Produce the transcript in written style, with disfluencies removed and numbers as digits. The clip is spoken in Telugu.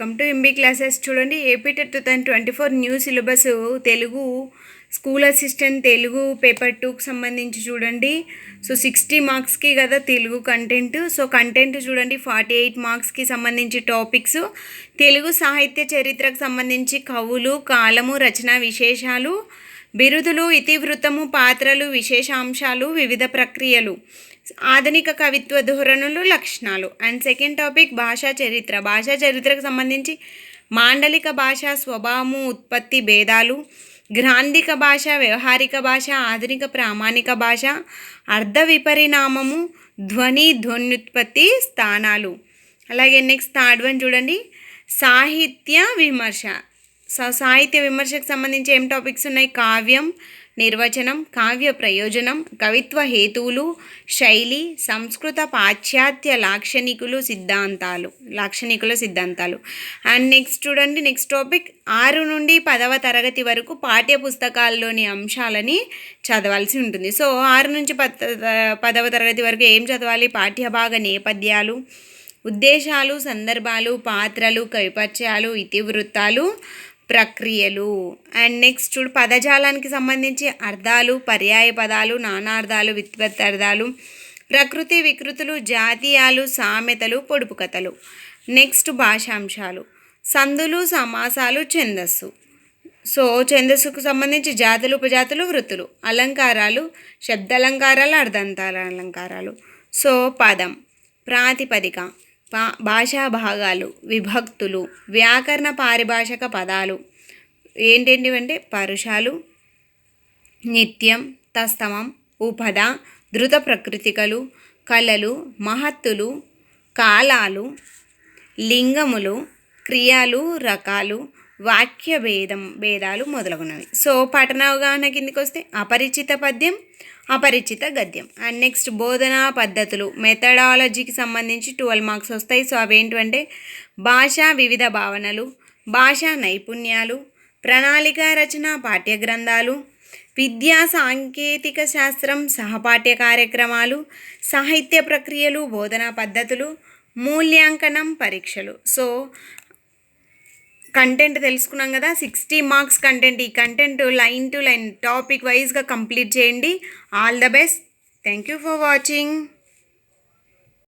Come to MB classes. చూడండి, AP 2024 new syllabus Telugu school assistant Telugu paper 2కి సంబంధించి చూడండి. సో 60 మార్క్స్కి కదా తెలుగు కంటెంట్. సో కంటెంట్ చూడండి, 48 మార్క్స్కి సంబంధించి టాపిక్స్ తెలుగు సాహిత్య చరిత్రకు సంబంధించి కవులు, కాలము, రచన విశేషాలు, బిరుదులు, ఇతివృత్తము, పాత్రలు, విశేషాంశాలు, వివిధ ప్రక్రియలు, ఆధునిక కవిత్వ ధోరణులు, లక్షణాలు. అండ్ సెకండ్ టాపిక్ భాషా చరిత్ర. భాషా చరిత్రకు సంబంధించి మాండలిక భాష, స్వభావము, ఉత్పత్తి భేదాలు, గ్రాంధిక భాష, వ్యవహారిక భాష, ఆధునిక ప్రామాణిక భాష, అర్ధ విపరిణామము, ధ్వని, ధ్వన్యుత్పత్తి స్థానాలు. అలాగే నెక్స్ట్ థర్డ్ వన్ చూడండి, సాహిత్య విమర్శ. సాహిత్య విమర్శకు సంబంధించి ఏం టాపిక్స్ ఉన్నాయి? కావ్యం, నిర్వచనం, కావ్య ప్రయోజనం, కవిత్వ హేతువులు, శైలి, సంస్కృత పాశ్చాత్య లాక్షణికుల సిద్ధాంతాలు. అండ్ నెక్స్ట్ చూడండి, నెక్స్ట్ టాపిక్ 6 నుండి 10వ తరగతి వరకు పాఠ్య పుస్తకాల్లోని అంశాలని చదవాల్సి ఉంటుంది. సో 6 నుంచి 10వ తరగతి వరకు ఏం చదవాలి? పాఠ్యభాగ నేపథ్యాలు, ఉద్దేశాలు, సందర్భాలు, పాత్రలు, కవిపర్యాలు, ఇతివృత్తాలు, ప్రక్రియలు. అండ్ నెక్స్ట్ చూడు, పదజాలానికి సంబంధించి అర్థాలు, పర్యాయ పదాలు, నానార్థాలు, వ్యుత్పత్తార్థాలు, ప్రకృతి వికృతులు, జాతీయాలు, సామెతలు, పొడుపు కథలు. నెక్స్ట్ భాషాంశాలు, సందులు, సమాసాలు, ఛందస్సు. సో ఛందస్సుకు సంబంధించి జాతులు, ఉపజాతులు, వృత్తులు, అలంకారాలు, శబ్దాలంకారాలు, అర్ధాంతాల అలంకారాలు. సో పదం, ప్రాతిపదిక, భాషా భాగాలు, విభక్తులు, వ్యాకరణ పారిభాషక పదాలు ఏంటంటే పరుషాలు, నిత్యం, తస్తమం, ఉపద, ధృత ప్రకృతికలు, కళలు, మహత్తులు, కాలాలు, లింగములు, క్రియలు, రకాలు, వాక్య భేదాలు మొదలగునవి. సో పఠనావగాహన కిందికి వస్తే అపరిచిత పద్యం, అపరిచిత గద్యం. అండ్ నెక్స్ట్ బోధనా పద్ధతులు, మెథడాలజీకి సంబంధించి 12 మార్క్స్ వస్తాయి. సో అవేంటంటే భాష వివిధ భావనలు, భాషా నైపుణ్యాలు, ప్రణాళిక రచన, పాఠ్య గ్రంథాలు, విద్యా సాంకేతిక శాస్త్రం, సహపాఠ్య కార్యక్రమాలు, సాహిత్య ప్రక్రియలు, బోధనా పద్ధతులు, మూల్యాంకనం, పరీక్షలు. సో కంటెంట్ తెలుసుకున్నాం కదా, 60 మార్క్స్ కంటెంట్. ఈ content line to line topic వైజ్గా కంప్లీట్ చేయండి. All the best. Thank you for watching.